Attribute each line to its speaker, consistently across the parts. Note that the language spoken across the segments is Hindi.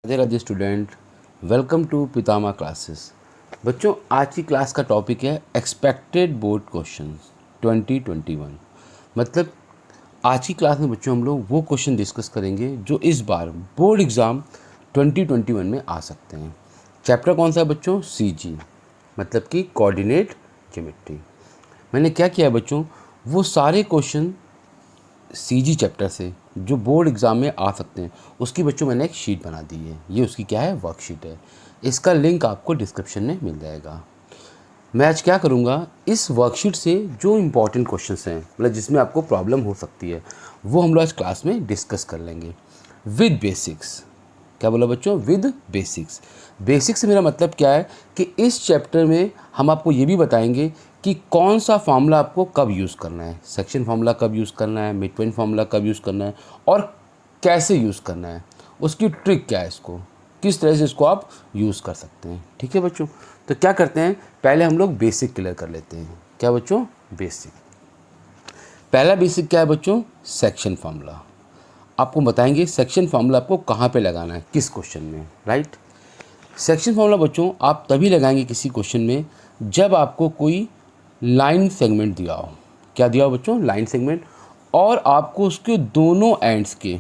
Speaker 1: Radhe Radhe student, welcome to Pitama classes. बच्चों, आज की क्लास का टॉपिक है एक्सपेक्टेड बोर्ड क्वेश्चंस 2021। मतलब आज की क्लास में बच्चों हम लोग वो क्वेश्चन डिस्कस करेंगे जो इस बार बोर्ड एग्ज़ाम 2021 में आ सकते हैं। चैप्टर कौन सा है बच्चों? सीजी, मतलब कि कोऑर्डिनेट ज्योमेट्री। मैंने क्या किया है बच्चों, वो सारे क्वेश्चन सीजी चैप्टर से जो बोर्ड एग्ज़ाम में आ सकते हैं उसकी बच्चों मैंने एक शीट बना दी है। ये उसकी क्या है? वर्कशीट है। इसका लिंक आपको डिस्क्रिप्शन में मिल जाएगा। मैं आज क्या करूँगा, इस वर्कशीट से जो इम्पॉर्टेंट क्वेश्चंस हैं, मतलब जिसमें आपको प्रॉब्लम हो सकती है, वो हम लोग आज क्लास में डिस्कस कर लेंगे विद बेसिक्स। क्या बोला बच्चों? With basics. बेसिक्स से मेरा मतलब क्या है कि इस चैप्टर में हम आपको ये भी बताएंगे कि कौन सा फार्मूला आपको कब यूज़ करना है, सेक्शन फार्मूला कब यूज़ करना है, मिड पॉइंट फार्मूला कब यूज़ करना है और कैसे यूज़ करना है, उसकी ट्रिक क्या है, इसको किस तरह से इसको आप यूज़ कर सकते हैं। ठीक है बच्चों, तो क्या करते हैं, पहले हम लोग बेसिक क्लियर कर लेते हैं। क्या बच्चों? बेसिक। पहला बेसिक क्या है बच्चों? Section formula. आपको बताएंगे सेक्शन फार्मूला आपको कहाँ पे लगाना है, किस क्वेश्चन में, राइट। सेक्शन फार्मूला बच्चों आप तभी लगाएंगे किसी क्वेश्चन में जब आपको कोई लाइन सेगमेंट दिया हो। क्या दिया हो बच्चों? Line segment. और आपको उसके दोनों एंड्स के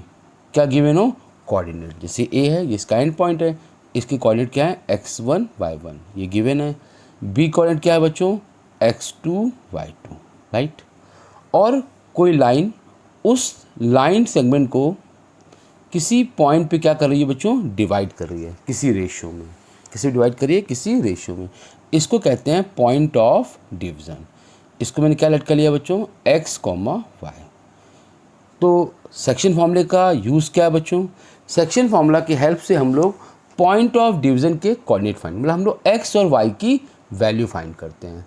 Speaker 1: क्या गिवन हो? कोऑर्डिनेट। जैसे ए है, ये इसका एंड पॉइंट है, इसके कोऑर्डिनेट क्या है? x1 y1, ये गिवन है। बी कोऑर्डिनेट क्या है बच्चों? x2 y2, right. और कोई लाइन उस लाइन सेगमेंट को किसी पॉइंट पे क्या कर रही है बच्चों? डिवाइड कर रही है किसी रेशियो में। किसी डिवाइड कर रही है? किसी रेशियो में। इसको कहते हैं पॉइंट ऑफ डिवीज़न। इसको मैंने क्या लेट कर लिया बच्चों? x, y। तो सेक्शन फार्मूले का यूज़ क्या है बच्चों? सेक्शन फार्मूला की हेल्प से हम लोग पॉइंट ऑफ डिवीज़न के कोऑर्डिनेट फाइंड, मतलब हम लोग x और y की वैल्यू फाइंड करते हैं।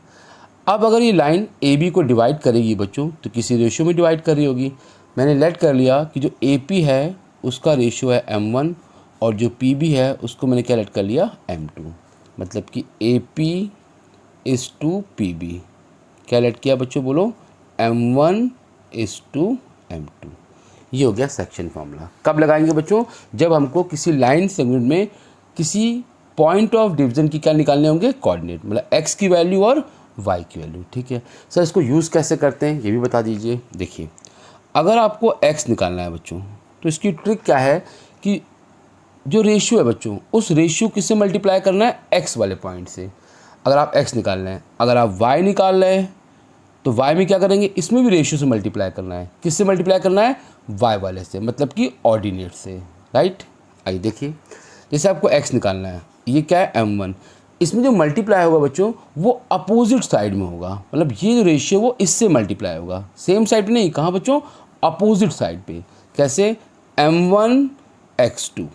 Speaker 1: अब अगर ये लाइन ए बी को डिवाइड करेगी बच्चों तो किसी रेशियो में डिवाइड कर रही होगी। मैंने लेट कर लिया कि जो ए पी है उसका रेशियो है m1 और जो पी बी है उसको मैंने क्या लेट कर लिया? m2। मतलब कि A P is to P B. क्या लेट किया बच्चों? बोलो। m1 is to m2। ये हो गया सेक्शन फार्मूला। कब लगाएंगे बच्चों? जब हमको किसी लाइन सेगमेंट में किसी पॉइंट ऑफ डिवीज़न की क्या निकालने होंगे? कोऑर्डिनेट, मतलब x की वैल्यू और y की वैल्यू। ठीक है सर, इसको यूज़ कैसे करते हैं ये भी बता दीजिए। देखिए, अगर आपको x निकालना है बच्चों तो इसकी ट्रिक क्या है कि जो रेशियो है बच्चों उस रेशियो किससे मल्टीप्लाई करना है? x वाले पॉइंट से। अगर आप x निकाल रहे हैं, अगर आप y निकाल रहे हैं तो y में क्या करेंगे? इसमें भी रेशियो से मल्टीप्लाई करना है। किससे मल्टीप्लाई करना है? y वाले से, मतलब कि ऑर्डिनेट से, राइट। आइए देखिए, जैसे आपको x निकालना है, ये क्या है? m1। इसमें जो मल्टीप्लाई होगा बच्चों वो अपोजिट साइड में होगा, मतलब ये जो रेशियो वो इससे मल्टीप्लाई होगा। सेम साइड पे नहीं, कहाँ बच्चों? अपोजिट साइड पे। कैसे? m1 x2।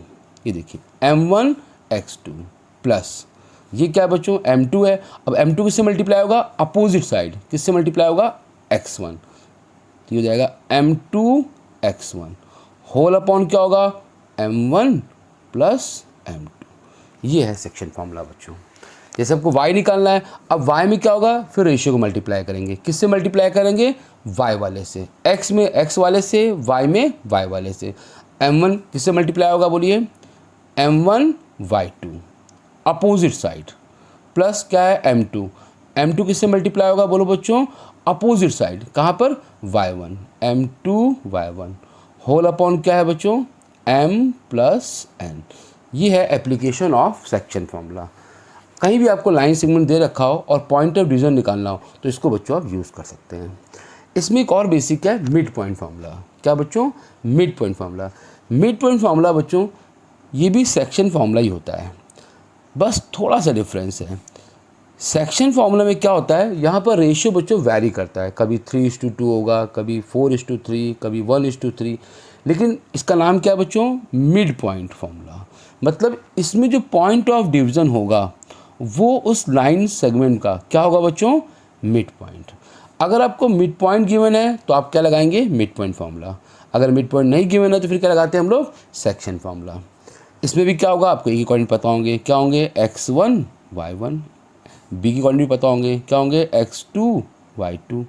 Speaker 1: ये देखिए m1 x2 प्लस ये क्या है बच्चों? m2 है। अब m2 किससे मल्टीप्लाई होगा? Opposite side. किससे मल्टीप्लाई होगा? x1। तो ये हो जाएगा m2 x1 होल अपॉन क्या होगा? m1 plus m2। ये है सेक्शन फार्मूला बच्चों। जैसे आपको y निकालना है, अब y में क्या होगा? फिर रेशियो को मल्टीप्लाई करेंगे। किससे मल्टीप्लाई करेंगे? y वाले से। x में x वाले से, y में y वाले से। m1 किससे मल्टीप्लाई होगा? बोलिए। m1 y2 opposite side plus क्या है? m2। m2 किससे मल्टीप्लाई होगा? बोलो बच्चों। Opposite side. कहाँ पर? y1। m2 y1 whole upon क्या है बच्चों? m plus n। ये है एप्लीकेशन ऑफ सेक्शन फार्मूला। कहीं भी आपको लाइन सेगमेंट दे रखा हो और पॉइंट ऑफ डिवीजन निकालना हो तो इसको बच्चों आप यूज़ कर सकते हैं। इसमें एक और बेसिक है, मिड पॉइंट फार्मूला। क्या बच्चों? Mid point formula. Mid point formula बच्चों ये भी सेक्शन फार्मूला ही होता है, बस थोड़ा सा डिफरेंस है। सेक्शन फार्मूला में क्या होता है, यहाँ पर रेशियो बच्चों वैरी करता है, कभी 3:2 होगा, कभी 4:3, कभी 1:3। लेकिन इसका नाम क्या है बच्चों? Mid point formula. मतलब इसमें जो पॉइंट ऑफ डिवीज़न होगा वो उस लाइन सेगमेंट का क्या होगा बच्चों? Mid point. अगर आपको मिड पॉइंट गिवन है तो आप क्या लगाएंगे? Mid point formula. अगर मिड पॉइंट नहीं गिवन है तो फिर क्या लगाते हैं हम लोग? Section formula. इसमें भी क्या होगा? आपको ए की कोऑर्डिनेट पता होंगे, क्या होंगे? x1 y1। बी की कोऑर्डिनेट भी पता होंगे, क्या होंगे? x2 y2।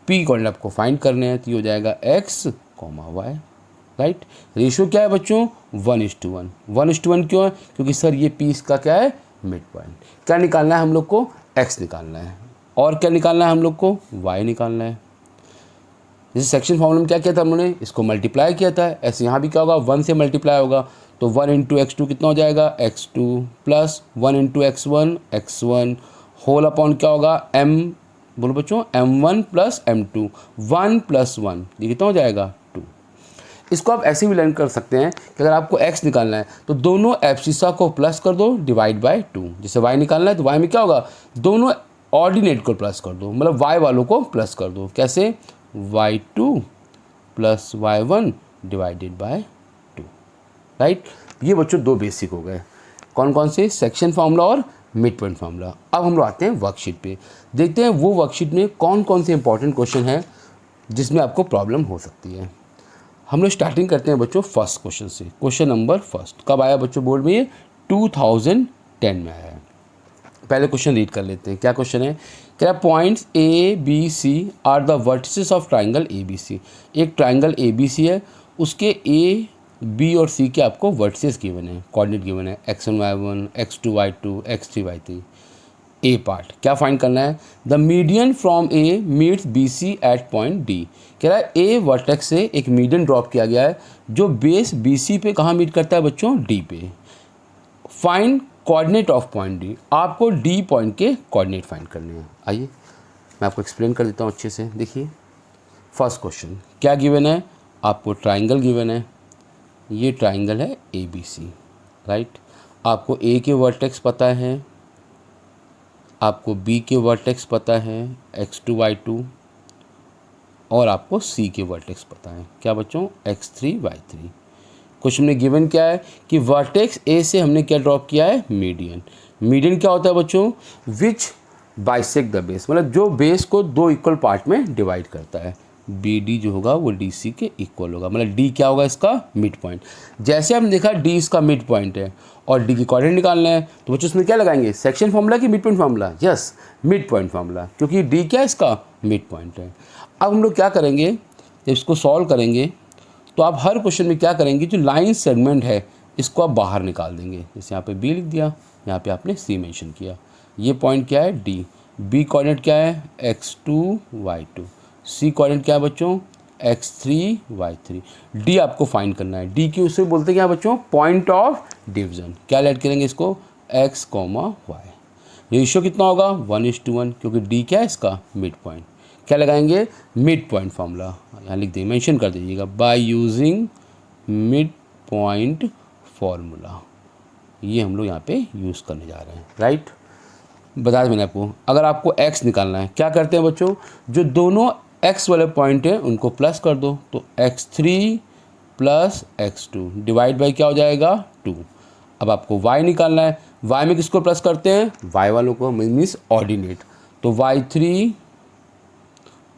Speaker 1: पी की कोऑर्डिनेट आपको फाइंड करने हैं तो ये हो जाएगा x, y। राइट। रेशियो क्या है बच्चों 1:1। 1:1 क्यों है? क्योंकि सर ये पी इसका क्या है मिड पॉइंट। क्या निकालना है हम लोग को? एक्स निकालना है। और क्या निकालना है हम लोग को? वाई निकालना है। जैसे सेक्शन फॉर्मूला में क्या किया था हमने, इसको मल्टीप्लाई किया था, ऐसे यहाँ भी क्या होगा 1 से मल्टीप्लाई होगा, तो 1 इंटू x2 कितना हो जाएगा x2 plus 1 into x1 whole upon क्या होगा m, बोलो बच्चों m1 प्लस m2, 1 प्लस 1 ये कितना हो जाएगा 2। इसको आप ऐसे भी लर्न कर सकते हैं कि अगर आपको x निकालना है तो दोनों एब्सिसा को प्लस कर दो डिवाइड बाय 2। जैसे y निकालना है तो y में क्या होगा, दोनों ऑर्डिनेट को प्लस कर दो, मतलब y वालों को प्लस कर दो। कैसे? y2 plus y1 divided by 2, right. ये बच्चों दो बेसिक हो गए। कौन कौन से? सेक्शन फार्मूला और मिड पॉइंट फार्मूला। अब हम लोग आते हैं वर्कशीट पे, देखते हैं वो वर्कशीट में कौन कौन से इंपॉर्टेंट क्वेश्चन है जिसमें आपको प्रॉब्लम हो सकती है। हम लोग स्टार्टिंग करते हैं बच्चों फर्स्ट क्वेश्चन से। क्वेश्चन नंबर फर्स्ट कब आया बच्चों बोर्ड में? ये 2010 में आया है। पहले क्वेश्चन रीड कर लेते हैं। क्या क्वेश्चन है? क्या points A B C are the vertices of triangle A B C. एक ट्राइंगल ए बी सी है, उसके ए बी और सी के आपको वर्टिसेस गिवन है, कोऑर्डिनेट गिवन है x1 y1 x2 y2 x3 y3। ए पार्ट क्या फाइंड करना है? The median from A meets B C at point D. कह रहा है ए वर्टेक्स से एक मीडियन ड्रॉप किया गया है जो बेस बी सी पे कहाँ मीट करता है बच्चों? डी पे। Find coordinate of point D. आपको डी पॉइंट के कोऑर्डिनेट फाइंड करने हैं। आइए मैं आपको एक्सप्लेन कर देता हूँ अच्छे से। देखिए फर्स्ट क्वेश्चन क्या गिवन है आपको? ट्राइंगल गिवन है, ये ट्राइंगल है ए बी सी, राइट। आपको ए के वर्टेक्स पता है, आपको बी के वर्टेक्स पता है x2 y2, और आपको सी के वर्टेक्स पता है क्या बच्चों? x3 y3। क्वेश्चन में गिवन क्या है कि वर्टेक्स ए से हमने क्या ड्रॉप किया है? मीडियन। मीडियन क्या होता है बच्चों? विच बाइसेक्ट द बेस, मतलब जो बेस को दो इक्वल पार्ट में डिवाइड करता है। बी डी जो होगा वो डी सी के इक्वल होगा, मतलब डी क्या होगा इसका? Mid point. जैसे हमने देखा डी इसका मिड पॉइंट है और डी की कोऑर्डिनेट निकालना है तो बच्चों उसमें क्या लगाएंगे? सेक्शन फार्मूला कि mid point formula? Yes mid point formula, क्योंकि डी क्या है इसका? मिड पॉइंट है। अब हम लोग क्या करेंगे, जब इसको सॉल्व करेंगे तो आप हर क्वेश्चन में क्या करेंगे, जो लाइन सेगमेंट है इसको आप बाहर निकाल देंगे। जैसे यहाँ पे बी लिख दिया, यहाँ पे आपने सी मेंशन किया। ये पॉइंट क्या है? डी। बी कोऑर्डिनेट क्या है? x2 y2। सी कोऑर्डिनेट क्या है बच्चों? x3 y3। डी आपको फाइंड करना है। डी की उससे बोलते हैं क्या बच्चों? Point of division. क्या ऐड करेंगे इसको? x, y। रेशियो कितना होगा? 1:1, क्योंकि डी क्या है इसका? Mid point. क्या लगाएंगे? Mid point formula. यहाँ लिख देंगे, मेंशन कर दीजिएगा, by using mid point formula. ये हम लोग यहाँ पे यूज़ करने जा रहे हैं, राइट। बताया मैंने आपको, अगर आपको x निकालना है क्या करते हैं बच्चों? जो दोनों x वाले पॉइंट हैं उनको प्लस कर दो, तो x3 plus x2 divide by क्या हो जाएगा? 2। अब आपको y निकालना है। y में किसको प्लस करते हैं? y वालों को, मीन्स ऑर्डिनेट। तो y3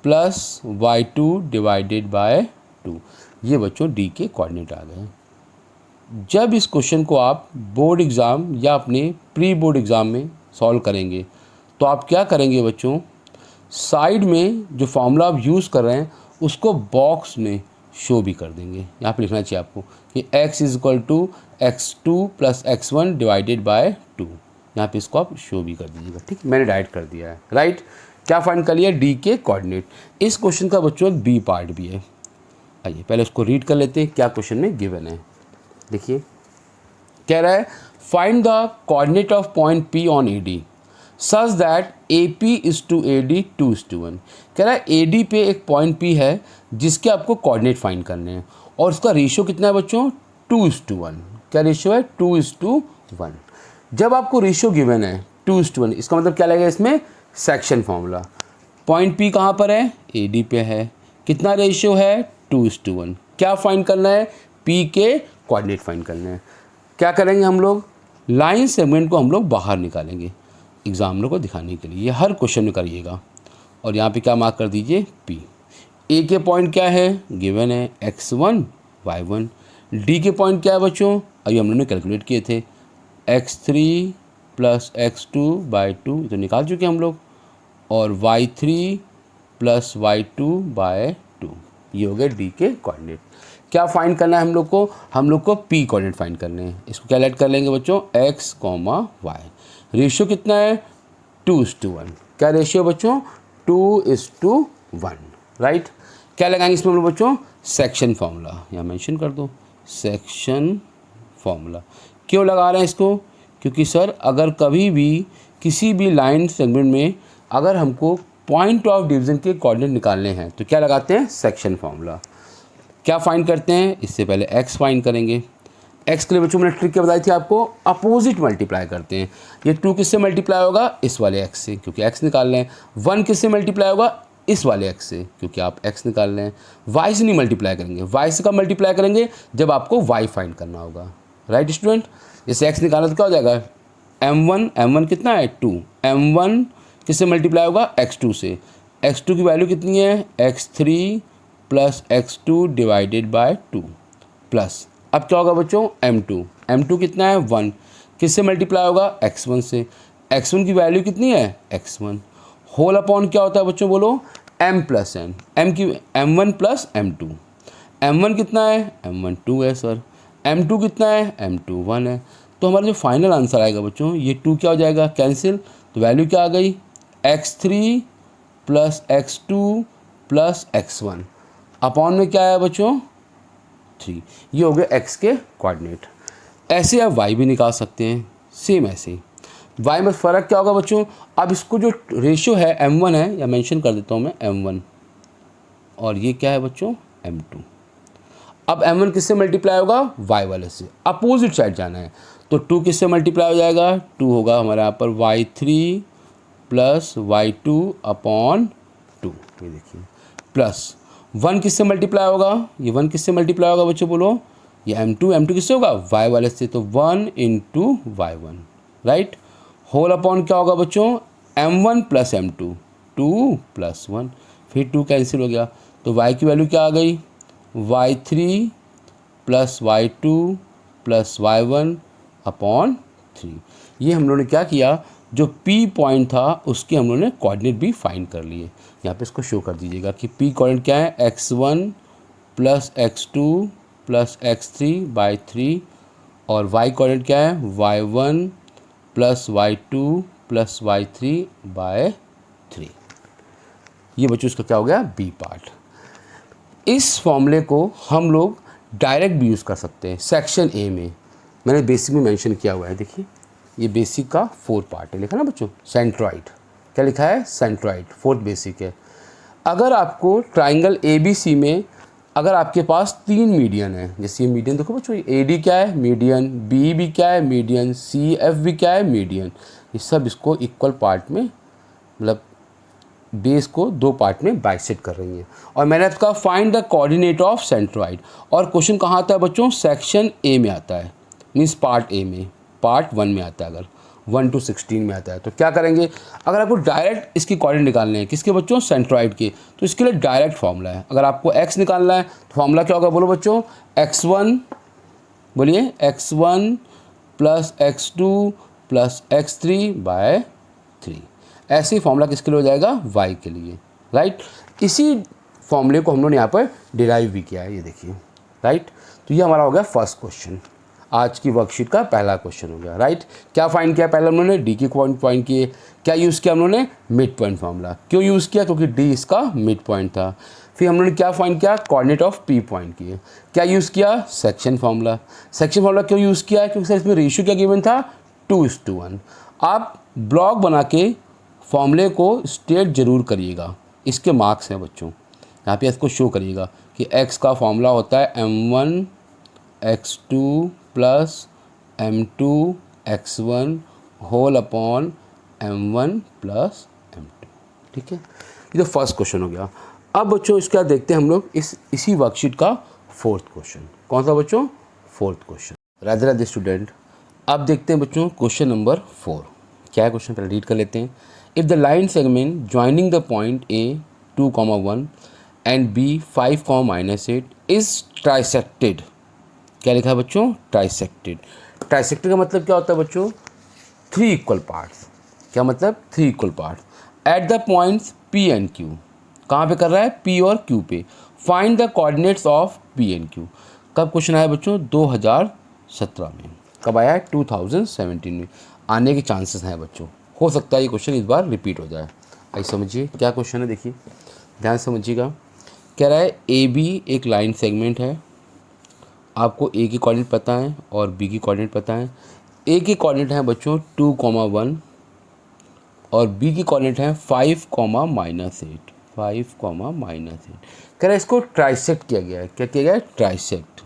Speaker 1: plus y2 divided by 2। ये बच्चों डी के कोऑर्डिनेट आ गए। जब इस क्वेश्चन को आप बोर्ड एग्ज़ाम या अपने प्री बोर्ड एग्ज़ाम में सॉल्व करेंगे तो आप क्या करेंगे बच्चों? साइड में जो फार्मूला आप यूज़ कर रहे हैं उसको बॉक्स में शो भी कर देंगे। यहाँ पे लिखना चाहिए आपको कि x is equal to x2 plus x1 divided by 2। यहाँ पे इसको आप शो भी कर दीजिएगा, ठीक। मैंने डाइट कर दिया है, राइट। क्या फाइंड कर लिया? डी के कोऑर्डिनेट। इस क्वेश्चन का बच्चों एक बी पार्ट भी है। आइए पहले उसको रीड कर लेते हैं, क्या क्वेश्चन में गिवन है। देखिए कह रहा है find the coordinate of point P on A D such that A P is to A D 2:1। कह रहा है ए डी पे एक पॉइंट पी है जिसके आपको कोऑर्डिनेट फाइंड करने हैं और उसका रेशियो कितना है बच्चों? 2:1। क्या रेशियो है? 2:1। जब आपको रेशियो गिवन है 2:1, इसका मतलब क्या लगेगा इसमें? Section formula. पॉइंट पी कहाँ पर है? ए डी पे है। कितना रेशियो है? 2:1। क्या फाइंड करना है? पी के कोऑर्डिनेट फाइंड करने हैं। क्या करेंगे हम लोग? लाइन सेगमेंट को हम लोग बाहर निकालेंगे एग्जामिनर को दिखाने के लिए। ये हर क्वेश्चन में करिएगा। और यहाँ पे क्या मार्क कर दीजिए? पी। ए के पॉइंट क्या है? गिवन है x1 y1। डी के पॉइंट क्या है बच्चों? अभी हम लोगों ने कैलकुलेट किए थे, x3 प्लस x2 बाई 2, तो निकाल चुके हम लोग, और y3 प्लस y2 बाय 2। ये हो गए डी के कोऑर्डिनेट। क्या फाइंड करना है हम लोग को पी कोऑर्डिनेट फाइंड करने हैं। इसको क्या लेट कर लेंगे बच्चों, x, y। रेशियो कितना है 2:1। क्या रेशियो बच्चों 2:1, राइट। क्या लगाएंगे इसमें हम लोग बच्चों, सेक्शन फार्मूला, यहाँ मेंशन कर दो सेक्शन फार्मूला। क्यों लगा रहे हैं इसको, क्योंकि सर अगर कभी भी किसी भी लाइन सेगमेंट में अगर हमको पॉइंट ऑफ डिवीज़न के कोऑर्डिनेट निकालने हैं तो क्या लगाते हैं, सेक्शन फार्मूला। क्या फाइंड करते हैं, इससे पहले x फाइंड करेंगे। x के लिए बच्चों मैंने ट्रिक क्या बताई थी आपको, अपोजिट मल्टीप्लाई करते हैं। ये 2 किससे मल्टीप्लाई होगा, इस वाले x से, क्योंकि x निकाल रहे हैं। 1 किससे मल्टीप्लाई होगा, इस वाले x से, क्योंकि आप x निकाल रहे हैं। y से नहीं मल्टीप्लाई करेंगे, y से कब मल्टीप्लाई करेंगे, जब आपको y फाइंड करना होगा, राइट स्टूडेंट। जैसे x निकालना तो क्या हो जाएगा, m1 कितना है 2, m1 किससे मल्टीप्लाई होगा, x2 से। x2 की वैल्यू कितनी है, x3 plus x2 divided by 2 plus, अब क्या होगा बच्चों, m2 कितना है 1, किससे मल्टीप्लाई होगा, x1 से। x1 की वैल्यू कितनी है, x1 होल अपॉन क्या होता है बच्चों, बोलो m plus n, m1 plus m2। m1 कितना है, m1 2 है सर, m2 कितना है, m2 1 है। तो हमारा जो फाइनल आंसर आएगा बच्चों, ये 2 क्या हो जाएगा, कैंसिल, तो वैल्यू क्या आ गई, x3 plus x2 plus x1 upon में क्या है बच्चों 3। ये हो गया x के कोऑर्डिनेट। ऐसे आप y भी निकाल सकते हैं, सेम ऐसे ही। y में फ़र्क क्या होगा बच्चों, अब इसको जो रेशियो है m1 है, या मेंशन कर देता हूँ मैं m1, और ये क्या है बच्चों m2। अब m1 किससे मल्टीप्लाई होगा, y वाले से, अपोजिट साइड जाना है, तो 2 किससे मल्टीप्लाई हो जाएगा, 2 होगा हमारे यहाँ पर y3 प्लस y2 अपॉन 2, ये देखिए, प्लस 1 किससे मल्टीप्लाई होगा, ये 1 किससे मल्टीप्लाई होगा बच्चों बोलो, ये m2 किससे होगा, y वाले से, तो 1 into y1, right. Whole upon क्या होगा बच्चों, m1 प्लस m2, 2 प्लस 1, फिर 2 कैंसिल हो गया, तो y की वैल्यू क्या आ गई, y3 plus y2 plus y1 upon 3। ये हम लोगों ने क्या किया, जो P पॉइंट था उसके हम लोगों ने कोऑर्डिनेट भी फाइंड कर लिए। यहाँ पे इसको शो कर दीजिएगा कि P कोऑर्डिनेट क्या है, x1 plus x2 plus x3 by 3, और y कोऑर्डिनेट क्या है, y1 plus y2 plus y3 bye 3। ये बच्चों इसका क्या हो गया, B पार्ट। इस फॉर्मूले को हम लोग डायरेक्ट भी यूज़ कर सकते हैं सेक्शन ए में, मैंने बेसिक में मेंशन किया हुआ है, देखिए ये बेसिक का 4 पार्ट है, लिखा ना बच्चों, सेंट्रॉइड, क्या लिखा है, सेंट्रॉइड 4th बेसिक है। अगर आपको ट्राइंगल ABC में अगर आपके पास 3 मीडियन है, जैसे ये मीडियन देखो बच्चों, AD क्या है, मीडियन, B भी क्या है, मीडियन, CF भी क्या है, मीडियन, ये सब इसको इक्वल पार्ट में, मतलब बेस को 2 पार्ट में बाइसेक्ट कर रही हैं। और मैंने आपका find the coordinate of centroid, और क्वेश्चन कहाँ आता है बच्चों, सेक्शन ए में आता है, मीन्स पार्ट ए में, पार्ट 1 में आता है, अगर 1 to 16 में आता है। तो क्या करेंगे, अगर आपको डायरेक्ट इसकी कोऑर्डिनेट निकालने हैं, किसके बच्चों, सेंट्रॉइड के, तो इसके लिए डायरेक्ट फार्मूला है। अगर आपको x निकालना है तो फार्मूला क्या होगा, बोलो बच्चों, x1, बोलिए x1 plus x2 plus x3 bye 3। ऐसे ही फार्मूला किसके लिए हो जाएगा, y के लिए, राइट। इसी फॉर्मूले को हम लोगों ने यहाँ पर डिराइव भी किया है, ये देखिए, राइट। तो ये हमारा हो गया फर्स्ट क्वेश्चन, आज की वर्कशीट का पहला क्वेश्चन हो गया, राइट। क्या फाइंड किया, पहले हम लोगों ने डी के पॉइंट किए, क्या यूज़ किया हम लोगों ने, मिड पॉइंट फार्मूला। क्यों यूज़ किया, क्योंकि डी इसका मिड पॉइंट था। फिर हम लोगों ने क्या फाइंड किया, कोऑर्डिनेट ऑफ पी पॉइंट किए। क्या यूज़ किया, सेक्शन फार्मूला। सेक्शन फार्मूला क्यों यूज़ किया, क्योंकि सर इसमें रेशियो क्या गिवन था, 2:1। आप ब्लॉक बना के फॉर्मूले को स्टेट जरूर करिएगा, इसके मार्क्स हैं बच्चों, यहाँ पे इसको शो करिएगा कि x का फॉर्मूला होता है m1 x2 plus m2 x1 whole upon m1 plus m2, ठीक है। ये तो फर्स्ट क्वेश्चन हो गया। अब बच्चों इसका देखते हैं हम लोग इसी वर्कशीट का 4th क्वेश्चन। कौन सा बच्चों, 4th question. Radhe Radhe student. अब देखते हैं बच्चों क्वेश्चन नंबर 4 क्या है। क्वेश्चन पहले रीड कर लेते हैं। If the line segment joining the point A 2,1 and B 5,-8 is trisected. क्या लिखा है बच्चों, ट्राइसेक्टेड। ट्राइसेक्टेड का मतलब क्या होता है बच्चों, 3 इक्वल पार्ट्स। क्या मतलब, 3 equal parts at the points P and Q। कहाँ पे कर रहा है, P और Q पे। Find the coordinates of P and Q. कब क्वेश्चन आया बच्चों? 2017 में। कब आया है? 2017 में आने के चांसेस हैं बच्चों। हो सकता है ये क्वेश्चन इस बार रिपीट हो जाए। आइए समझिए क्या क्वेश्चन है, देखिए ध्यान समझिएगा। कह रहा है ए बी एक लाइन सेगमेंट है, आपको ए की कोऑर्डिनेट पता है और बी की कोऑर्डिनेट पता है। ए की कोऑर्डिनेट है बच्चों 2,1 और बी की कोऑर्डिनेट है 5,-8। 5,-8 कह रहा है इसको ट्राइसेक्ट किया गया है। क्या किया गया है? ट्राइसेक्ट।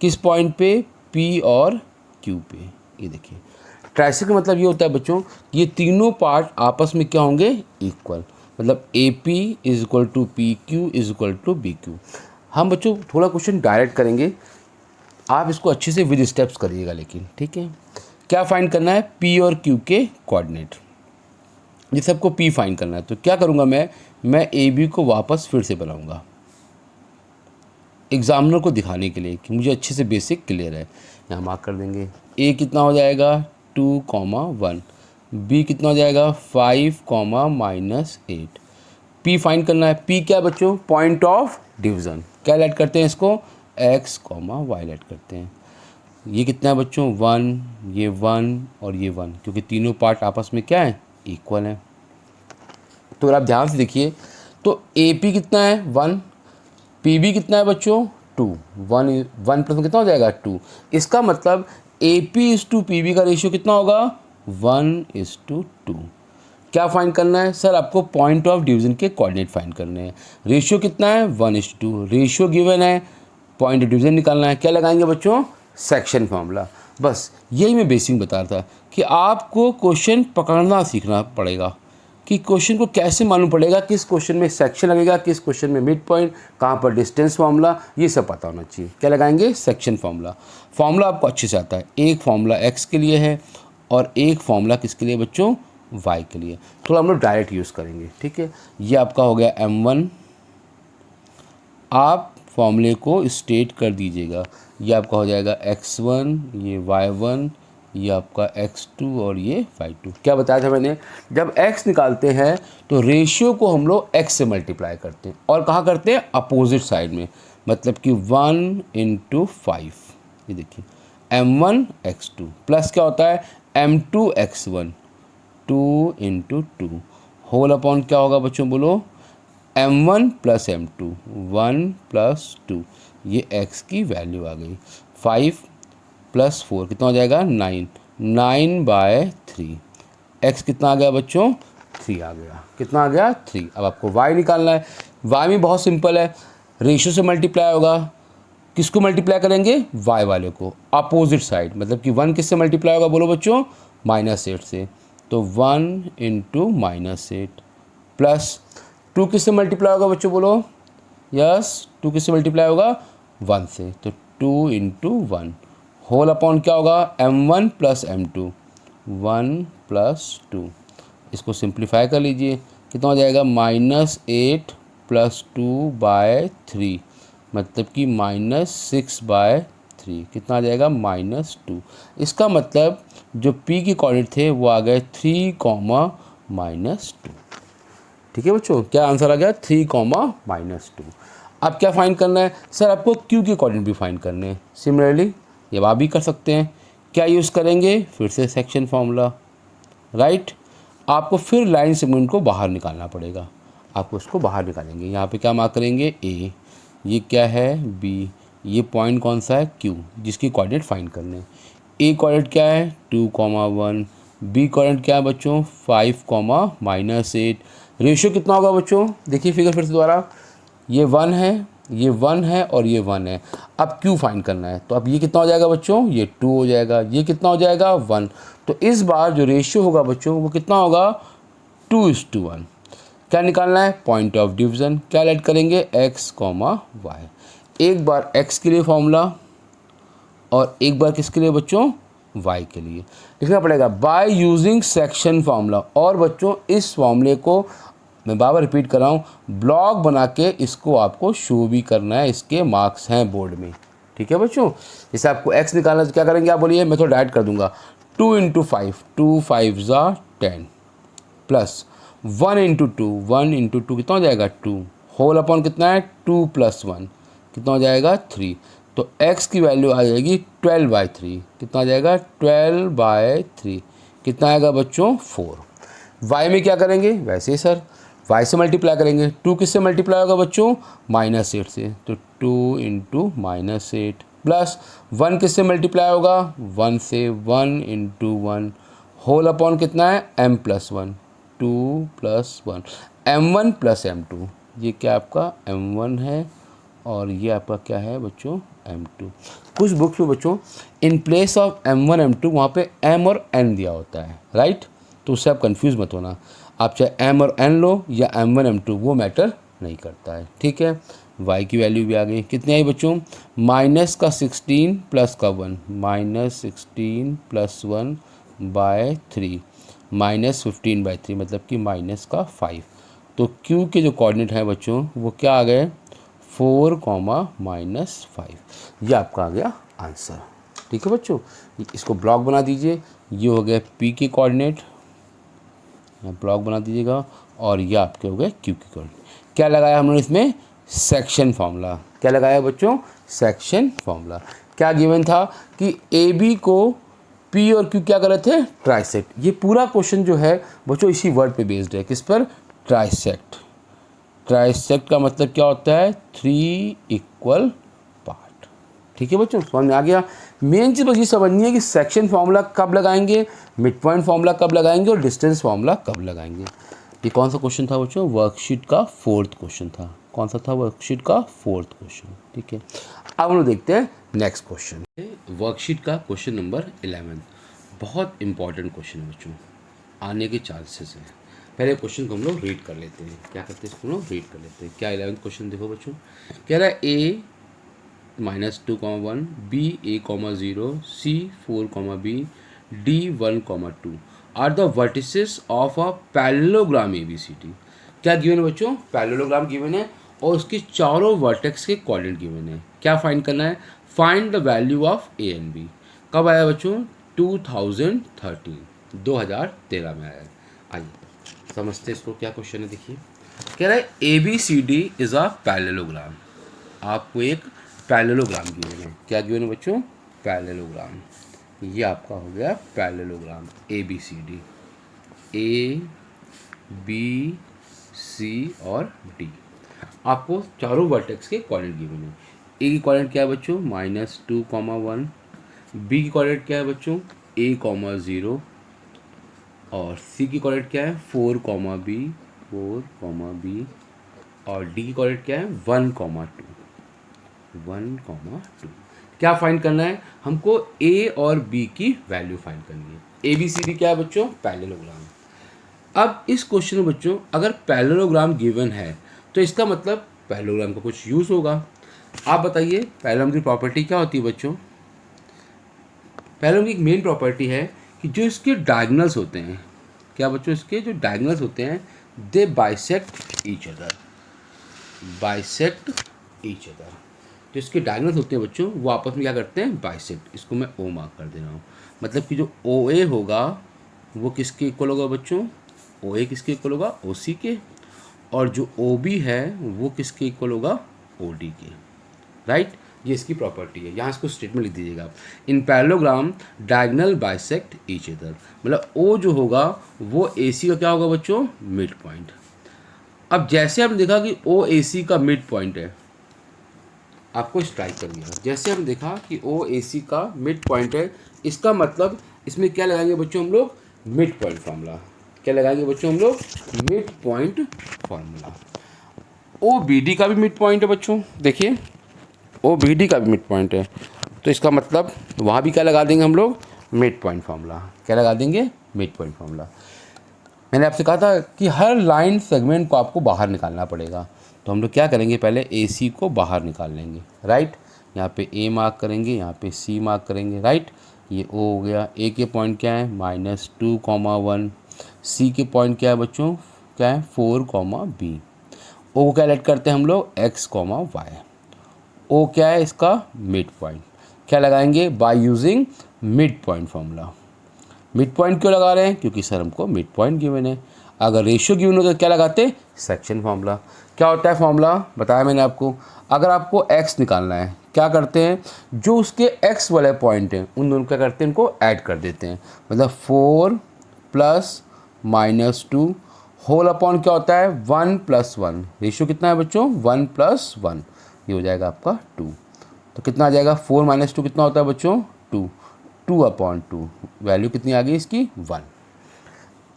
Speaker 1: किस पॉइंट पे? पी और क्यू पे। ये देखिए ट्राइसेक्ट का मतलब ये होता है बच्चों कि ये तीनों पार्ट आपस में क्या होंगे? इक्वल। मतलब A P is equal to P Q is equal to B Q. हम बच्चों थोड़ा क्वेश्चन डायरेक्ट करेंगे, आप इसको अच्छे से विद स्टेप्स करिएगा लेकिन, ठीक है। क्या फाइंड करना है? पी और क्यू के कोऑर्डिनेट। ये सबको पी फाइंड करना है तो क्या करूँगा मैं ए बी को वापस फिर से बनाऊँगा एग्जामिनर को दिखाने के लिए कि मुझे अच्छे से बेसिक क्लियर है। यहाँ मार्क कर देंगे। ए कितना हो जाएगा? 2,1। बी कितना हो जाएगा? 5,-8। पी फाइंड करना है। पी क्या बच्चों? Point of division. क्या ऐड करते हैं इसको? एक्स वाई ऐड करते हैं। ये कितना है बच्चों? 1, ये 1 और ये 1, क्योंकि तीनों पार्ट आपस में क्या है? इक्वल है। तो अगर आप ध्यान से देखिए तो ए पी कितना है? 1। पी बी कितना है बच्चों? 2। 1 प्लस कितना हो जाएगा? 2। इसका मतलब A P is to P B का रेशियो कितना होगा? 1:2। क्या फाइंड करना है सर? आपको पॉइंट ऑफ डिवीज़न के कोऑर्डिनेट फाइंड करने हैं। रेशियो कितना है? 1:2। रेशियो गिवन है, पॉइंट ऑफ डिवीज़न निकालना है। क्या लगाएंगे बच्चों? Section formula. बस यही मैं बेसिक बता रहा था कि आपको क्वेश्चन पकड़ना सीखना पड़ेगा कि क्वेश्चन को कैसे मालूम पड़ेगा, किस क्वेश्चन में सेक्शन लगेगा, किस क्वेश्चन में मिड पॉइंट, कहाँ पर डिस्टेंस फार्मूला, ये सब पता होना चाहिए। क्या लगाएंगे? Section formula. फार्मूला आपको अच्छे से आता है। एक फार्मूला एक्स के लिए है और एक फार्मूला किसके लिए बच्चों? वाई के लिए। थोड़ा हम लोग डायरेक्ट यूज़ करेंगे, ठीक है। ये आपका हो गया m1। आप फॉर्मूले को स्टेट कर दीजिएगा। ये आपका हो जाएगा x1, ये y1, ये आपका x2 और ये y2। क्या बताया था मैंने? जब x निकालते हैं तो रेशियो को हम लोग x से मल्टीप्लाई करते हैं और कहाँ करते हैं? अपोजिट साइड में। मतलब कि 1/5। ये देखिए m1 x2 प्लस क्या होता है? m2 x1। 2/2 होल अपॉन क्या होगा बच्चों? बोलो। m1 plus m2। 1 + 2। ये x की वैल्यू आ गई। 5 + 4 कितना हो जाएगा? 9। 9/3। x कितना आ गया बच्चों? 3 आ गया। कितना आ गया? 3। अब आपको y निकालना है। y में बहुत सिंपल है, रेशियो से मल्टीप्लाई होगा। किसको मल्टीप्लाई करेंगे? y वाले को, अपोजिट साइड। मतलब कि 1 किससे मल्टीप्लाई होगा? बोलो बच्चों। -8 से। तो 1 × -8 प्लस 2 किससे मल्टीप्लाई होगा बच्चों? बोलो। यस, 2 किससे मल्टीप्लाई होगा? 1 से। तो 2 × 1 होल अपॉन क्या होगा? m1 + m2। 1 + 2। इसको सिंप्लीफाई कर लीजिए। कितना हो जाएगा? -8 + 2/3 मतलब कि -6/3। कितना आ जाएगा? -2। इसका मतलब जो p की कोऑर्डिनेट थे वो आ गए 3, -2। ठीक है बच्चों, क्या आंसर आ गया? 3, -2। अब क्या फाइंड करना है सर? आपको क्यू की कोऑर्डिनेट भी फाइंड करने हैं। सिमिलरली ये आप भी कर सकते हैं। क्या यूज़ करेंगे? फिर से सेक्शन फार्मूला, राइट। आपको फिर लाइन सेगमेंट को बाहर निकालना पड़ेगा। आपको उसको बाहर निकालेंगे। यहाँ पे क्या मार्क करेंगे? ए। ये क्या है? बी। ये पॉइंट कौन सा है? क्यू, जिसकी कोऑर्डिनेट फाइंड करने हैं। ए कोऑर्डिनेट क्या है? 2,1। बी कोऑर्डिनेट क्या है बच्चों? 5, -8। रेशियो कितना होगा बच्चों? देखिए फिगर फिर से दोबारा। ये 1 है, ये 1 है और ये 1 है। अब क्यू फाइंड करना है तो अब ये कितना हो जाएगा बच्चों? ये 2 हो जाएगा। ये कितना हो जाएगा? 1। तो इस बार जो रेशियो होगा बच्चों वो कितना होगा? 2:1। क्या निकालना है? Point of division. क्या ऐड करेंगे? x, y। एक बार x के लिए फॉर्मूला और एक बार किसके लिए बच्चों? y के लिए लिखना पड़ेगा बाय यूजिंग सेक्शन फार्मूला। और बच्चों इस फॉर्मूले को मैं बार रिपीट कर रहा हूँ, ब्लॉग बना के इसको आपको शो भी करना है। इसके मार्क्स हैं बोर्ड में, ठीक है बच्चों। जैसे आपको x निकालना है तो क्या करेंगे आप? बोलिए। मैं थोड़ा ऐड कर दूंगा। 2 × 5, 2 5 = 10 प्लस 1 × 2, 1 × 2 कितना हो जाएगा? 2 होल अपॉन कितना है? 2 + 1 कितना हो जाएगा 3, तो x की वैल्यू आ जाएगी 12/3, कितना आ जाएगा 12/3, कितना आएगा बच्चों 4। y में क्या करेंगे, वैसे ही सर y से मल्टीप्लाई करेंगे, 2 किससे मल्टीप्लाई होगा बच्चों -8 से, तो 2 इंटू -8 प्लस 1 किससे मल्टीप्लाई होगा 1 से, 1 इंटू 1 होल अपॉन कितना है m+1, 2 + 1 m1 + m2, ये क्या आपका m1 है और ये आपका क्या है बच्चों m2। कुछ बुक्स में बच्चों in place of m1 m2 वहाँ पे m और n दिया होता है, राइट, तो उससे आप कंफ्यूज मत होना, आप चाहे m और n लो या m1 m2 वो मैटर नहीं करता है, ठीक है। y की वैल्यू भी आ गई, कितनी आई बच्चों -16 प्लस का 1, -16 + 1/3 -15/3 मतलब कि -5, तो q के जो कोऑर्डिनेट हैं बच्चों वो क्या आ गए 4, -5, ये आपका आ गया आंसर, ठीक है बच्चों। इसको ब्लॉक बना दीजिए, ये हो गया p के कोऑर्डिनेट, ब्लॉक बना दीजिएगा, और ये आपके हो गए q के कोऑर्डिनेट। क्या लगाया हमने इसमें सेक्शन फार्मूला, क्या लगाया बच्चों सेक्शन फार्मूला। क्या गिवन था कि ए बी को p और q क्या कर रहे थे ट्राइसेक्ट, ये पूरा क्वेश्चन जो है बच्चों इसी वर्ड पे बेस्ड है, किस पर ट्राइसेक्ट। ट्राइसेक्ट का मतलब क्या होता है 3 इक्वल पार्ट, ठीक है बच्चों समझ में आ गया। मेन चीज़ बस ये समझनी है कि सेक्शन फार्मूला कब लगाएंगे, मिड पॉइंट फार्मूला कब लगाएंगे और डिस्टेंस फार्मूला कब लगाएंगे। ये कौन सा क्वेश्चन था बच्चों, वर्कशीट का 4th क्वेश्चन था, कौन सा था वर्कशीट का 4th क्वेश्चन, ठीक है। अब हम लोग देखते हैं नेक्स्ट क्वेश्चन, वर्कशीट का क्वेश्चन नंबर 11, बहुत इंपॉर्टेंट क्वेश्चन है बच्चों, आने के चांसेस हैं। पहले क्वेश्चन को हम लोग रीड कर लेते हैं, क्या करते हैं इसको हम लोग रीड कर लेते हैं। क्या 11th क्वेश्चन देखो बच्चों, कह रहा है a -2, 1 b a, 0 c 4, b d 1, 2 are the vertices of a parallelogram ABCD। क्या गिवन है बच्चों, पैरेललोग्राम गिवन है और उसके चारों वर्टेक्स के कोऑर्डिनेट गिवन है। क्या फाइंड करना है, find the value of a and b। कब आया बच्चों 2013 में आया। आइए समझते इसको, क्या क्वेश्चन है देखिए। कह रहा है ABCD इज अ पैरेललोग्राम, आपको एक पैरेललोग्राम गिवन है। क्या गिवन है बच्चों पैरेललोग्राम, ये आपका हो गया parallelogram ABCD, A B C और D। आपको चारों वर्टेक्स के कोऑर्डिनेट गिवन है। A की कोऑर्डिनेट क्या है बच्चों -2, 1, B की कोऑर्डिनेट क्या है बच्चों A, 0 और C की कोऑर्डिनेट क्या है 4, B और D की कोऑर्डिनेट क्या है 1, 2। क्या फाइंड करना है हमको, A और B की वैल्यू फाइंड करनी है। ABCD क्या है बच्चों पैरेललोग्राम। अब इस क्वेश्चन में बच्चों अगर पैरेललोग्राम गिवन है तो इसका मतलब पैरेललोग्राम का कुछ यूज़ होगा। आप बताइए पैरेललोग्राम की प्रॉपर्टी क्या होती है बच्चों। पैरेललोग्राम की एक मेन प्रॉपर्टी है कि जो इसके डायगोनल्स होते हैं, क्या बच्चों इसके जो डायगोनल्स होते हैं दे बाइसेक्ट ईच अदर, जो इसके डायगोनल्स होते हैं बच्चों वो आपस में क्या करते हैं बाइसेक्ट। इसको मैं ओ मार्क कर दे रहा हूँ, मतलब कि जो OA होगा वो किसके इक्वल होगा बच्चों, OA किसके इक्वल होगा OC के, और जो OB है वो किसके इक्वल होगा OD के, राइट। ये इसकी प्रॉपर्टी है, यहाँ इसको स्टेटमेंट लिख दीजिएगा आप। इन parallelogram diagonal bisect each other, मतलब O जो होगा वो AC का क्या होगा बच्चों मिड पॉइंट। अब जैसे हमने देखा कि OAC का मिड पॉइंट है, आपको स्ट्राइक कर दिया। जैसे हमने देखा कि OAC का मिड पॉइंट है, इसका मतलब इसमें क्या लगाएंगे बच्चों हम लोग मिड पॉइंट फार्मूला। क्या लगाएंगे बच्चों हम लोग मिड पॉइंट फार्मूला। OBD का भी मिड पॉइंट है बच्चों, देखिए OBD का भी मिड पॉइंट है, तो इसका मतलब वहाँ भी क्या लगा देंगे हम लोग मिड पॉइंट फार्मूला। क्या लगा देंगे मिड पॉइंट फार्मूला। मैंने आपसे कहा था कि हर लाइन सेगमेंट को आपको बाहर निकालना पड़ेगा, तो हम लोग क्या करेंगे पहले AC को बाहर निकाल लेंगे, राइट। यहाँ पे A मार्क करेंगे, यहाँ पे C मार्क करेंगे, राइट। ये O हो गया। A के पॉइंट क्या है -2, 1, C के पॉइंट क्या है बच्चों क्या है 4, B। O को क्या लेट करते हैं हम लोग X, Y। O क्या है इसका मिड पॉइंट। क्या लगाएंगे by using mid point formula. Mid point क्यों लगा रहे हैं क्योंकि सर हमको मिड पॉइंट गिवन है। अगर रेशियो गिवन हो तो क्या लगाते सेक्शन फार्मूला। क्या होता है फॉर्मूला, बताया मैंने आपको। अगर आपको x निकालना है, क्या करते हैं, जो उसके x वाले पॉइंट हैं उन दोनों क्या करते हैं, इनको ऐड कर देते हैं। मतलब 4 प्लस -2 होल अपॉन क्या होता है 1 + 1। रेशियो कितना है बच्चों, 1 + 1। ये हो जाएगा आपका 2। तो कितना आ जाएगा, 4 - 2 कितना होता है बच्चों, 2। 2/2 वैल्यू कितनी आ गई इसकी, 1।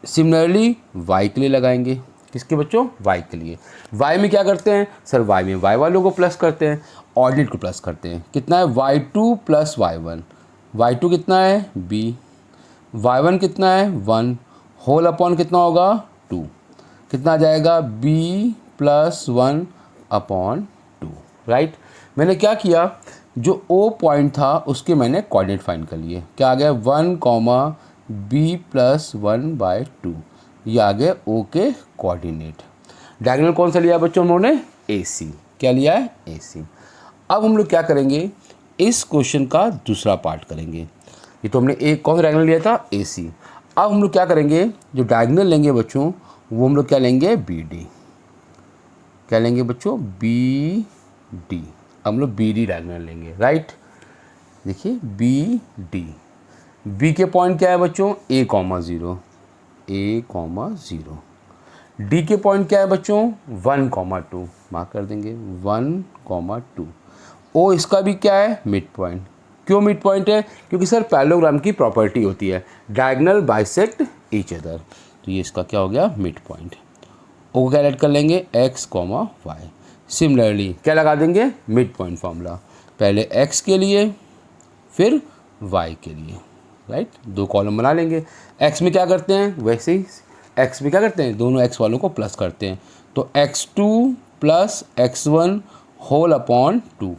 Speaker 1: सिमिलरली y के लिए लगाएंगे। किसके बच्चों, y के लिए। y में क्या करते हैं सर, y में y वालों को प्लस करते हैं, ऑर्डिनेट को प्लस करते हैं। कितना है, y2 + y1। y2 कितना है b, y1 कितना है 1, होल अपॉन कितना होगा 2। कितना आ जाएगा b + 1/2। राइट। मैंने क्या किया, जो o पॉइंट था उसके मैंने कोऑर्डिनेट फाइंड कर लिए। क्या आ गया, 1, b + 1/2। ये आ गए o के कोऑर्डिनेट। डायगोनल कौन सा लिया बच्चों हम लोगों ने, AC। क्या लिया है, AC। अब हम लोग क्या करेंगे, इस क्वेश्चन का दूसरा पार्ट करेंगे। ये तो हमने एक कौन सा डायगोनल लिया था, AC। अब हम लोग क्या करेंगे, जो डायगोनल लेंगे बच्चों वो हम लोग क्या लेंगे, BD। क्या लेंगे बच्चों, BD। हम लोग BD डायगोनल लेंगे। राइट, देखिए BD। बी के पॉइंट क्या है बच्चों, A,0, A,0। डी के पॉइंट क्या है बच्चों, 1,2। मार्क कर देंगे 1,2। ओ इसका भी क्या है, मिड पॉइंट। क्यों मिड पॉइंट है, क्योंकि सर पैरेललोग्राम की प्रॉपर्टी होती है डायगोनल बाइसेक्ट ईच अदर। तो ये इसका क्या हो गया, मिड पॉइंट। ओ को क्या ऐड कर लेंगे, x, y। सिमिलरली क्या लगा देंगे, मिड पॉइंट फार्मूला। पहले x के लिए फिर y के लिए। राइट, दो कॉलम बना लेंगे। x में क्या करते हैं, वैसे ही x में क्या करते हैं, दोनों x वालों को प्लस करते हैं। तो x2 + x1 whole upon 2,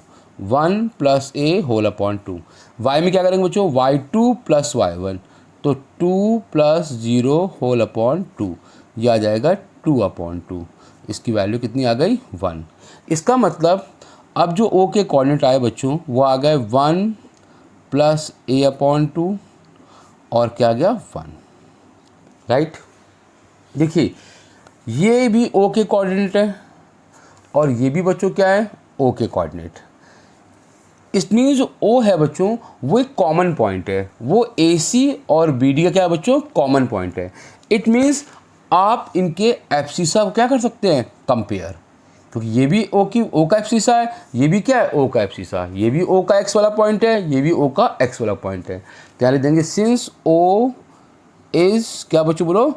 Speaker 1: 1 + a whole upon 2। y में क्या करेंगे बच्चों, y2 + y1। तो 2 + 0 होल अपॉन 2। यह आ जाएगा 2/2। इसकी वैल्यू कितनी आ गई, 1। इसका मतलब अब जो o के कोऑर्डिनेट आए बच्चों वो आ गए 1 + a/2 और क्या आ गया 1। राइट, देखिए ये भी o के कोऑर्डिनेट है और ये भी बच्चों क्या है, o के कोऑर्डिनेट। इसमें जो o है बच्चों वो एक कॉमन पॉइंट है, वो AC और BD का क्या है बच्चों, कॉमन पॉइंट है। इट मीन्स आप इनके एब्सिसा क्या कर सकते हैं, कंपेयर। क्योंकि ये भी O का एब्सिसा है, ये भी क्या है, O का एब्सिसा। ये भी O का x वाला पॉइंट है, ये भी O का x वाला पॉइंट है। क्या लिख देंगे, सिंस O इज क्या बच्चों बोलो,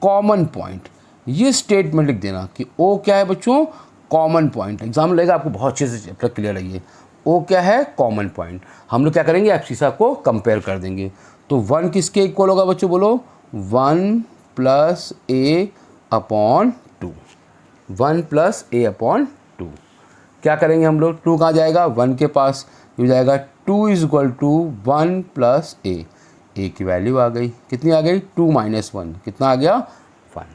Speaker 1: कॉमन पॉइंट। ये स्टेटमेंट लिख देना कि O क्या है बच्चों, कॉमन पॉइंट। एग्जाम लेगा आपको बहुत अच्छे से चैप्टर क्लियर लगिए। O क्या है, कॉमन पॉइंट। हम लोग क्या करेंगे, एब्सिसा को कंपेयर कर देंगे। तो 1 किसके इक्वल होगा बच्चों बोलो, 1 + a/2। 1 + a/2। क्या करेंगे हम लोग, 2 कहाँ जाएगा, 1 के पास, ये हो जाएगा 2 = 1 + a। a की वैल्यू आ गई, कितनी आ गई, 2 - 1। कितना आ गया, 1।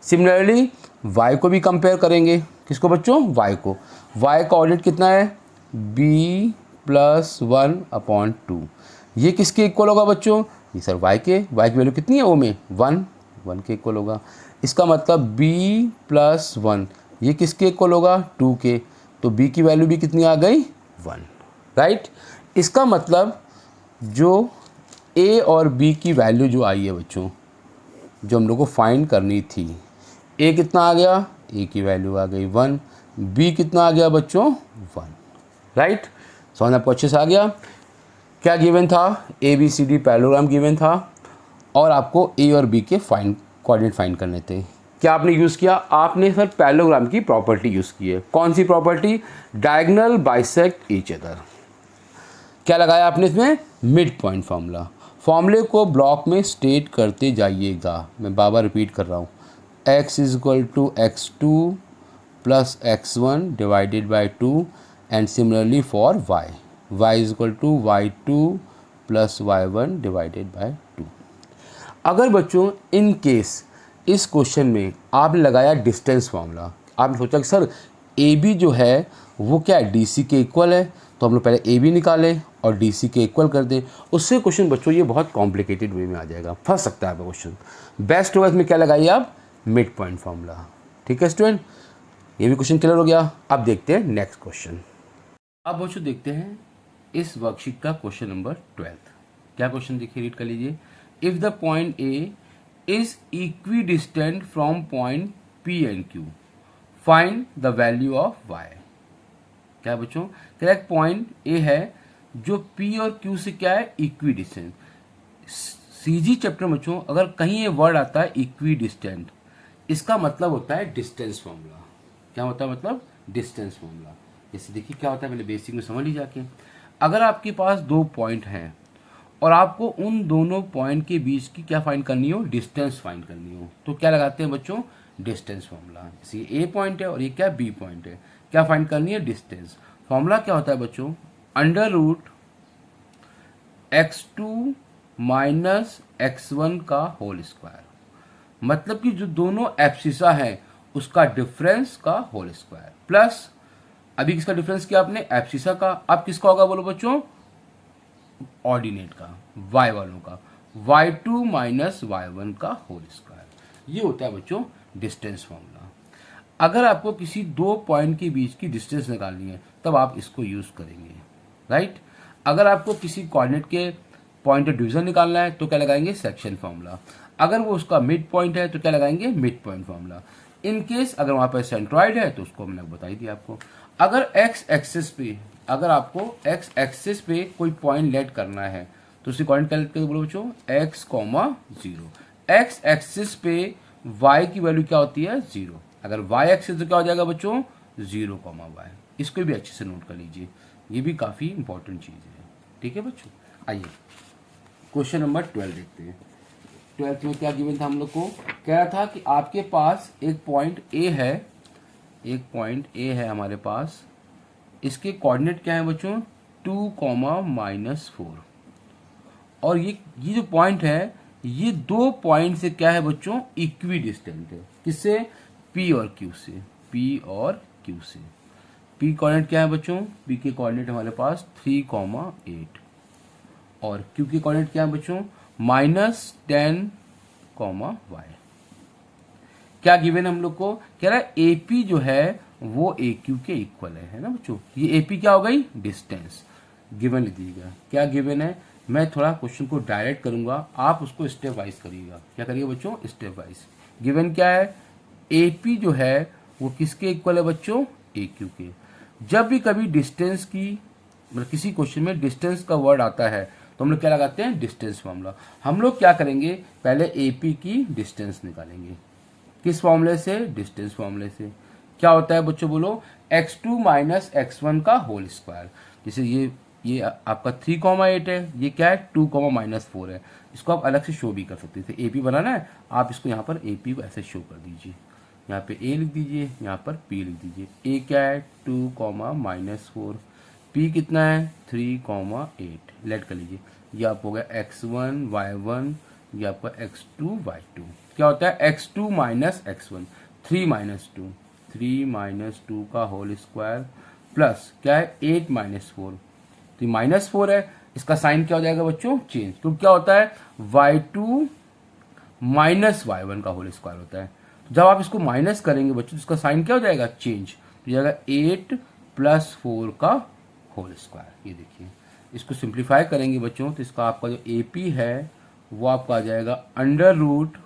Speaker 1: सिमिलरली y को भी कंपेयर करेंगे। किसको बच्चों, y को। y का ऑर्डिनेट कितना है, b + 1/2। ये किसके इक्वल होगा बच्चों, ये सर y की वैल्यू कितनी है o में, 1 के इक्वल होगा। इसका मतलब b + 1 ये किसके इक्वल होगा, 2 के। तो b की वैल्यू भी कितनी आ गई, 1। राइट, इसका मतलब जो a और b की वैल्यू जो आई है बच्चों, जो हम लोग को फाइंड करनी थी, a कितना आ गया, a की वैल्यू आ गई 1, b कितना आ गया बच्चों, 1। राइट, समझ आपको अच्छे से आ गया। क्या गिवन था, ABCD पैरेललोग्राम गिवन था और आपको a और b के कोऑर्डिनेट फाइंड करने थे। क्या आपने यूज़ किया, आपने सर पैरेललोग्राम की प्रॉपर्टी यूज़ की है। कौन सी property, diagonal bisect each other. क्या लगाया आपने इसमें, मिड पॉइंट फार्मूला। फॉर्मूले को ब्लॉक में स्टेट करते जाइएगा, मैं बार बार रिपीट कर रहा हूँ। x = x2 + x1 / 2 and similarly for y = y2 + y1 / 2। अगर बच्चों इन केस इस क्वेश्चन में आपने लगाया डिस्टेंस फार्मूला, आपने सोचा कि सर AB जो है वो क्या है, DC के इक्वल है, तो हम लोग पहले AB निकालें और DC के इक्वल कर दें। उससे क्वेश्चन बच्चों ये बहुत कॉम्प्लिकेटेड वे में आ जाएगा, फंस सकता है आपका क्वेश्चन। बेस्ट होगा इसमें क्या लगाइए आप, मिड पॉइंट फार्मूला। ठीक है स्टूडेंट, ये भी क्वेश्चन क्लियर हो गया। अब देखते हैं नेक्स्ट क्वेश्चन। अब बच्चों देखते हैं इस वर्कशीट का क्वेश्चन नंबर 12। क्या क्वेश्चन देखिए, रीड कर लीजिए। If the point A is equidistant from point P and Q, find the value of Y. क्या है बच्चों, करेक्ट पॉइंट ए है जो पी और क्यू से क्या है, इक्वी डिस्टेंट। सीजी चैप्टर में बच्चों अगर कहीं ये वर्ड आता है इक्वी डिस्टेंट, इसका मतलब होता है डिस्टेंस फॉर्मूला। क्या होता है मतलब, डिस्टेंस फॉर्मूला। जैसे देखिए क्या होता है, पहले बेसिक में समझ लीजिए जाके। अगर आपके पास दो पॉइंट हैं और आपको उन दोनों पॉइंट के बीच की क्या फाइंड करनी हो, डिस्टेंस फाइंड करनी हो, तो क्या लगाते हैं बच्चों, डिस्टेंस फॉर्मूला। जैसे ए पॉइंट है और ये क्या बी पॉइंट है, क्या फाइंड करनी है, डिस्टेंस। फॉर्मूला क्या होता है बच्चों, under root x2 minus x1 का होल स्क्वायर। मतलब कि जो दोनों एब्सिसा है उसका डिफरेंस का होल स्क्वायर, प्लस अभी किसका डिफरेंस किया आपने, एब्सिसा का। अब किसका होगा बोलो बच्चों, ऑर्डिनेट का, y वालों का, y2 माइनस y1 का होल स्क्वायर। ये होता है बच्चों डिस्टेंस फॉर्मूला। अगर आपको किसी दो पॉइंट के बीच की डिस्टेंस निकालनी है तब आप इसको यूज करेंगे, राइट। अगर आपको किसी कोऑर्डिनेट के पॉइंट ऑफ डिवीजन निकालना है तो क्या लगाएंगे, सेक्शन फॉर्मूला। अगर वो उसका मिड पॉइंट है तो क्या लगाएंगे, mid point formula. In case अगर वहां पर सेंट्रॉइड है तो उसको हमने बता ही दिया आपको। अगर एक्स एक्सिस पे, अगर आपको एक्स एक्सिस पे कोई पॉइंट लेट करना है तो उसी पॉइंट क्या लेट करके बोलो बच्चों, x comma zero. X axis पे वाई की वैल्यू क्या होती है, जीरो। अगर वाई एक्सिस तो क्या हो जाएगा बच्चों, जीरो कॉमा वाई। इसको भी अच्छे से नोट कर लीजिए, ये भी काफी इंपॉर्टेंट चीज है, ठीक है बच्चों। आइए क्वेश्चन नंबर 12 देखते हैं। 12th में क्या गिवन था हम लोग को, कह रहा था कि आपके पास एक पॉइंट ए है, एक पॉइंट ए है हमारे पास, इसके कोऑर्डिनेट क्या है बच्चों, 2 कॉमा माइनस 4। और ये जो पॉइंट है ये दो पॉइंट से क्या है बच्चों, इक्वी डिस्टेंट है। किससे, पी और क्यू से, पी और क्यू से। पी कोऑर्डिनेट क्या है बच्चों, पी के कोऑर्डिनेट हमारे पास 3 कॉमा 8 और क्यू के कोऑर्डिनेट क्या है बच्चों, माइनस 10 कॉमा वाई। क्या गिवन हम लोग को, कह रहा है एपी जो है वो ए क्यू के इक्वल है ना बच्चों। ये एपी क्या हो गई, डिस्टेंस। गिवन लिख दीजिएगा, क्या गिवन है। मैं थोड़ा क्वेश्चन को डायरेक्ट करूंगा, आप उसको स्टेप वाइज करिएगा। क्या करिएगा बच्चों, स्टेप वाइज। गिवन क्या है, एपी जो है वो किसके इक्वल है बच्चों, ए क्यू के। जब भी कभी डिस्टेंस की, मतलब किसी क्वेश्चन में डिस्टेंस का वर्ड आता है तो हम लोग क्या लगाते हैं, डिस्टेंस फॉर्मूला। हम लोग क्या करेंगे, पहले एपी की डिस्टेंस निकालेंगे। किस फॉर्मूले से, डिस्टेंस फॉर्मूले से। क्या होता है बच्चों बोलो, x2 माइनस x1 का होल स्क्वायर। जैसे ये आपका 3 कॉमा 8 है, ये क्या है 2 कॉमा माइनस 4 है। इसको आप अलग से शो भी कर सकते थे, एपी बनाना है आप इसको यहाँ पर एपी ऐसे शो कर दीजिए। यहाँ पे ए लिख दीजिए, यहाँ पर पी लिख दीजिए। ए क्या है 2 कॉमा माइनस 4, पी कितना है 3 कॉमा 8। लेट कर लीजिए, ये आप हो गया x1 y1, ये आपका x2 y2। क्या होता है x2 minus x1, 3 minus 2, 3 minus 2 का होल स्क्वायर, प्लस क्या है 8 माइनस 4, तो माइनस 4 है। इसका साइन क्या हो जाएगा बच्चों, चेंज। तो क्या होता है y2 माइनस y1 का होल स्क्वायर होता है। जब आप इसको माइनस करेंगे बच्चों तो इसका साइन क्या हो जाएगा, चेंज। तो जाएगा 8 प्लस 4 का होल स्क्वायर। ये देखिए, इसको सिंप्लीफाई करेंगे बच्चों तो इसका आपका जो एपी है वो आपका आ जाएगा अंडर रूट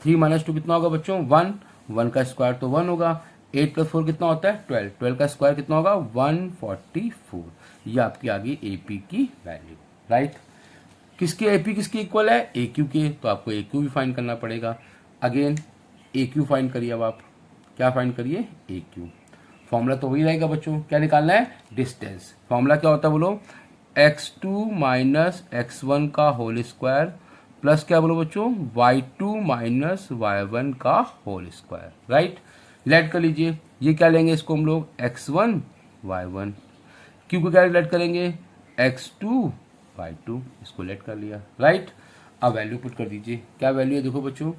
Speaker 1: 3 माइनस 2 कितना होगा बच्चों, 1, 1 का स्क्वायर तो 1 होगा। 8 प्लस 4 कितना होता है 12, 12 का स्क्वायर कितना होगा 144। ये आपकी आ गई एपी की वैल्यू, राइट। किसके एपी किसके इक्वल है, ए क्यू के, तो आपको ए क्यू भी फाइंड करना पड़ेगा। अगेन ए क्यू फाइंड करिए। अब आप क्या फाइंड करिए, ए क्यू। फॉर्मूला तो वही रहेगा बच्चों, क्या निकालना है, डिस्टेंस। फॉर्मूला क्या होता है बोलो, x2 माइनस x1 का होल स्क्वायर प्लस क्या बोलो बच्चों, y2 माइनस y1 का होल स्क्वायर, राइट। लेट कर लीजिए, ये क्या लेंगे इसको हम लोग x1 y1, क्यू को क्या लेट करेंगे x2 y2, इसको लेट कर लिया, राइट। अब वैल्यू पुट कर दीजिए, क्या वैल्यू है देखो बच्चों,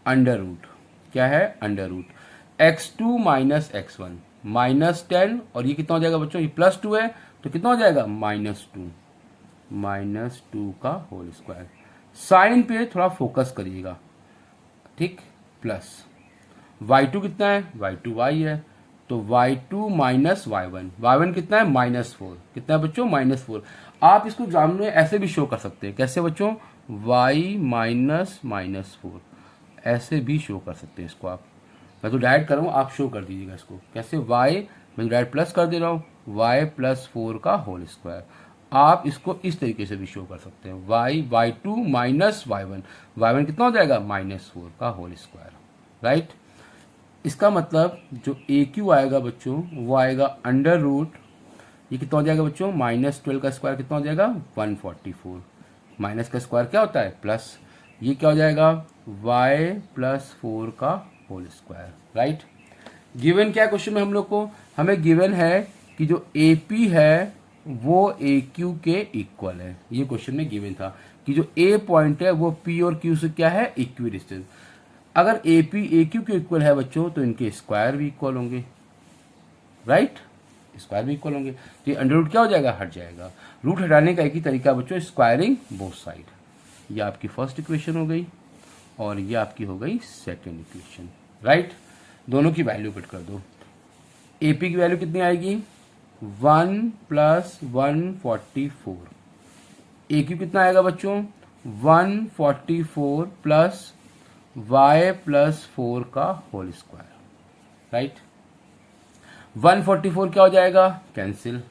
Speaker 1: अंडर रूट, क्या है under root x2 minus x1 minus 10, और ये कितना हो जाएगा बच्चों, ये प्लस 2 है तो कितना हो जाएगा माइनस टू का होल स्क्वायर। साइन पे थोड़ा फोकस करिएगा, ठीक। प्लस y2 कितना है, y2 y है, तो y2 माइनस y1 कितना है -4, कितना है बच्चों -4। आप इसको एग्जाम में ऐसे भी शो कर सकते हैं, कैसे बच्चों, y -4 ऐसे भी शो कर सकते हैं इसको आप। मैं तो डायरेक्ट कर रहा हूँ, आप शो कर दीजिएगा इसको कैसे, y मैं डायरेक्ट प्लस कर दे रहा हूँ y+4 का होल स्क्वायर। आप इसको इस तरीके से भी शो कर सकते हैं y2 माइनस y1 कितना हो जाएगा -4 का होल स्क्वायर, राइट। इसका मतलब जो AQ आएगा बच्चों वो आएगा अंडर रूट, ये कितना हो जाएगा बच्चों, -12 का स्क्वायर कितना हो जाएगा 144, माइनस का स्क्वायर क्या होता है प्लस, ये क्या हो जाएगा y+4 का होल स्क्वायर, राइट। गिवन क्या है क्वेश्चन में हम लोग को, हमें गिवन है कि जो AP है वो AQ के इक्वल है, ये क्वेश्चन में गिवन था कि जो A पॉइंट है वो P और Q से क्या है इक्वी डिस्टेंस। अगर AP AQ के इक्वल है बच्चों तो इनके स्क्वायर भी इक्वल होंगे, राइट, स्क्वायर भी इक्वल होंगे। तो ये अंडर रूट क्या हो जाएगा, हट जाएगा। रूट हटाने का एक ही तरीका बच्चों, स्क्वायरिंग बोथ साइड। ये आपकी फर्स्ट इक्वेशन हो गई और ये आपकी हो गई सेकेंड इक्वेशन, राइट। दोनों की वैल्यू पुट कर दो। AP की वैल्यू कितनी आएगी 1 + 144, AQ कितना आएगा बच्चों 144 प्लस y+4 का होल स्क्वायर, राइट। 144 क्या हो जाएगा, कैंसिल,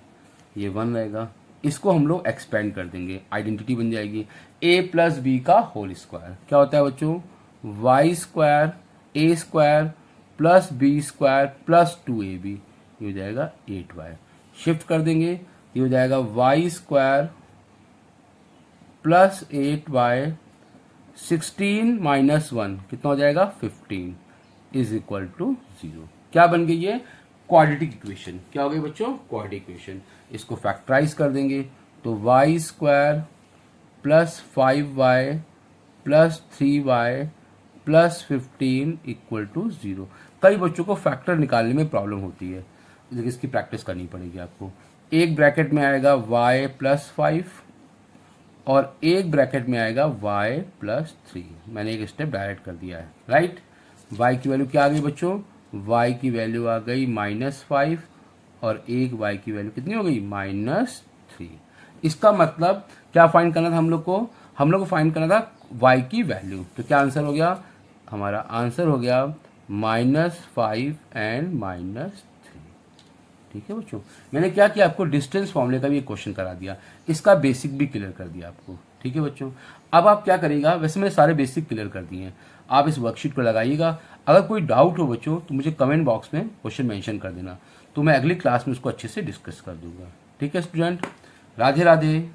Speaker 1: ये 1 रहेगा, इसको हम लोग एक्सपेंड कर देंगे, आइडेंटिटी बन जाएगी a+b का होल स्क्वायर। क्या होता है बच्चों y² a² + b² + 2ab, ये हो जाएगा 8y। शिफ्ट कर देंगे, ये हो जाएगा y² + 8y 16 - 1 कितना हो जाएगा 15 = 0। क्या बन गई है, क्वाड्रेटिक इक्वेशन। क्या हो गई बच्चों, क्वाड्रेटिक इक्वेशन। इसको फैक्टराइज कर देंगे तो y² + 5y + 3y + 15 = 0। कई बच्चों को फैक्टर निकालने में प्रॉब्लम होती है, लेकिन इसकी प्रैक्टिस करनी पड़ेगी आपको। एक ब्रैकेट में आएगा y + 5 और एक ब्रैकेट में आएगा y+3। मैंने एक स्टेप डायरेक्ट कर दिया है, राइट। y की वैल्यू क्या आ गई बच्चों, y की वैल्यू आ गई -5 और एक y की वैल्यू कितनी हो गई -3। इसका मतलब क्या फाइंड करना था हम लोग को, फाइंड करना था y की वैल्यू। तो क्या आंसर हो गया, हमारा आंसर हो गया -5 एंड -3। ठीक है बच्चों, मैंने क्या किया, आपको डिस्टेंस फॉर्मूले का भी एक क्वेश्चन करा दिया, इसका बेसिक भी क्लियर कर दिया आपको। ठीक है बच्चों, अब आप क्या करेगा, वैसे मैंने सारे बेसिक क्लियर कर दिए हैं, आप इस वर्कशीट को लगाइएगा। अगर कोई डाउट हो बच्चों तो मुझे कमेंट बॉक्स में क्वेश्चन मेंशन कर देना, तो मैं अगली क्लास में उसको अच्छे से डिस्कस कर दूंगा। ठीक है स्टूडेंट, राधे राधे।